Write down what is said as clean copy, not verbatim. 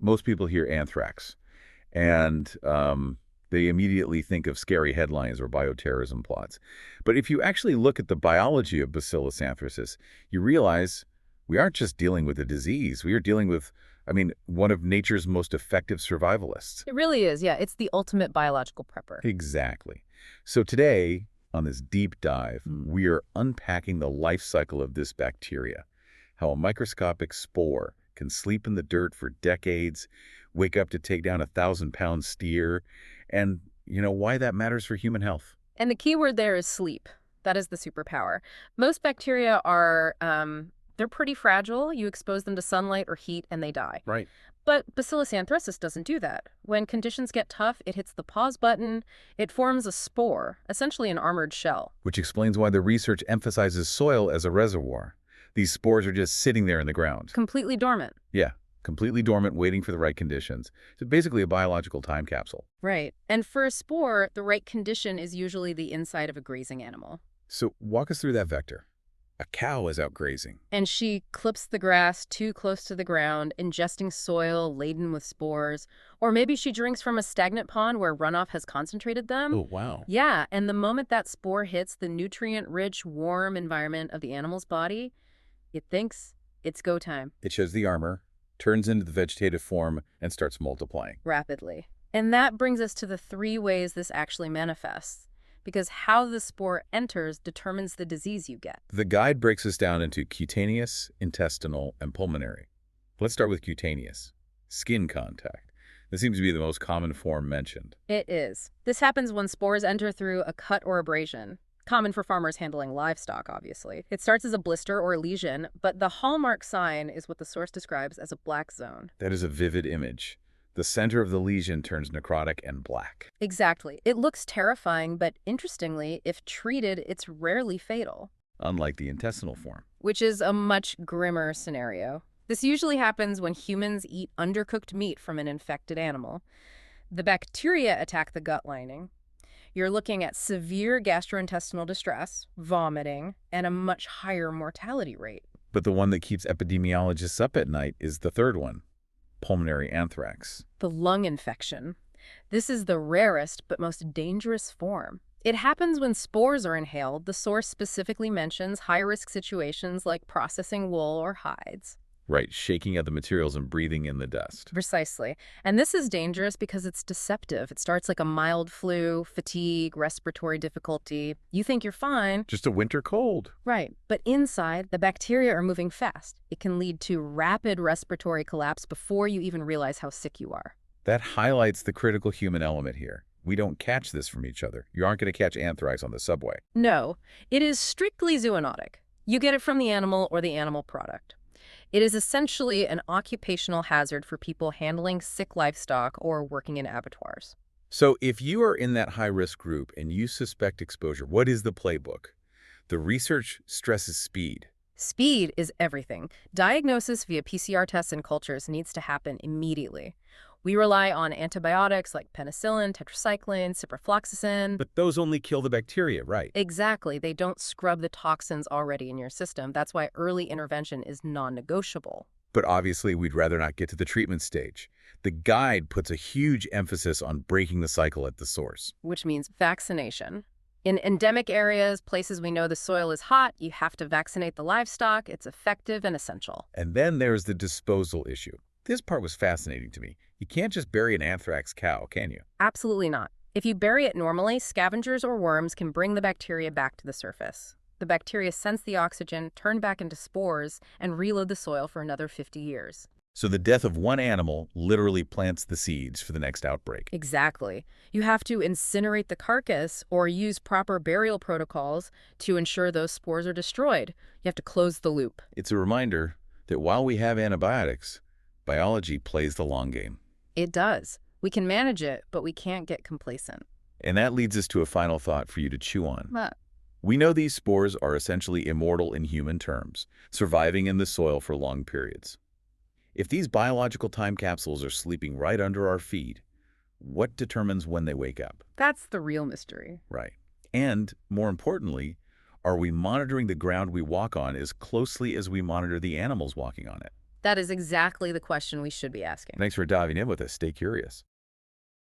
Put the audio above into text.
Most people hear anthrax, and they immediately think of scary headlines or bioterrorism plots. But if you actually look at the biology of Bacillus anthracis, you realize we aren't just dealing with a disease. We are dealing with, one of nature's most effective survivalists. It really is, yeah. It's the ultimate biological prepper. Exactly. So today, on this deep dive, we are unpacking the life cycle of this bacteria, how a microscopic spore can sleep in the dirt for decades, wake up to take down a 1,000-pound steer, and, why that matters for human health. And the key word there is sleep. That is the superpower. Most bacteria are, they're pretty fragile. You expose them to sunlight or heat and they die. Right. But Bacillus anthracis doesn't do that. When conditions get tough, it hits the pause button. It forms a spore, essentially an armored shell. Which explains why the research emphasizes soil as a reservoir. These spores are just sitting there in the ground. Completely dormant. Yeah, completely dormant, waiting for the right conditions. So basically a biological time capsule. Right. And for a spore, the right condition is usually the inside of a grazing animal. So walk us through that vector. A cow is out grazing. And she clips the grass too close to the ground, ingesting soil laden with spores. Or maybe she drinks from a stagnant pond where runoff has concentrated them. Oh, wow. Yeah, and the moment that spore hits the nutrient-rich, warm environment of the animal's body, it thinks it's go time. It shows the armor, turns into the vegetative form, and starts multiplying. Rapidly. And that brings us to the 3 ways this actually manifests. Because how the spore enters determines the disease you get. The guide breaks us down into cutaneous, intestinal, and pulmonary. Let's start with cutaneous. Skin contact. This seems to be the most common form mentioned. It is. This happens when spores enter through a cut or abrasion. Common for farmers handling livestock, obviously. It starts as a blister or a lesion, but the hallmark sign is what the source describes as a black zone. That is a vivid image. The center of the lesion turns necrotic and black. Exactly. It looks terrifying, but interestingly, if treated, it's rarely fatal. Unlike the intestinal form. Which is a much grimmer scenario. This usually happens when humans eat undercooked meat from an infected animal. The bacteria attack the gut lining. You're looking at severe gastrointestinal distress, vomiting, and a much higher mortality rate. But the one that keeps epidemiologists up at night is the third one. Pulmonary anthrax. The lung infection. This is the rarest but most dangerous form. It happens when spores are inhaled. The source specifically mentions high-risk situations like processing wool or hides. Right, shaking out the materials and breathing in the dust. Precisely. And this is dangerous because it's deceptive. It starts like a mild flu, fatigue, respiratory difficulty. You think you're fine. Just a winter cold. Right. But inside, the bacteria are moving fast. It can lead to rapid respiratory collapse before you even realize how sick you are. That highlights the critical human element here. We don't catch this from each other. You aren't going to catch anthrax on the subway. No. It is strictly zoonotic. You get it from the animal or the animal product. It is essentially an occupational hazard for people handling sick livestock or working in abattoirs. So if you are in that high-risk group and you suspect exposure, what is the playbook? The research stresses speed. Speed is everything. Diagnosis via PCR tests and cultures needs to happen immediately. We rely on antibiotics like penicillin, tetracycline, ciprofloxacin. But those only kill the bacteria, right? Exactly. They don't scrub the toxins already in your system. That's why early intervention is non-negotiable. But obviously, we'd rather not get to the treatment stage. The guide puts a huge emphasis on breaking the cycle at the source. Which means vaccination. In endemic areas, places we know the soil is hot, you have to vaccinate the livestock. It's effective and essential. And then there's the disposal issue. This part was fascinating to me. You can't just bury an anthrax cow, can you? Absolutely not. If you bury it normally, scavengers or worms can bring the bacteria back to the surface. The bacteria sense the oxygen, turn back into spores, and reload the soil for another 50 years. So the death of one animal literally plants the seeds for the next outbreak. Exactly. You have to incinerate the carcass or use proper burial protocols to ensure those spores are destroyed. You have to close the loop. It's a reminder that while we have antibiotics, biology plays the long game. It does. We can manage it, but we can't get complacent. And that leads us to a final thought for you to chew on. What? We know these spores are essentially immortal in human terms, surviving in the soil for long periods. If these biological time capsules are sleeping right under our feet, what determines when they wake up? That's the real mystery. Right. And, more importantly, are we monitoring the ground we walk on as closely as we monitor the animals walking on it? That is exactly the question we should be asking. Thanks for diving in with us. Stay curious.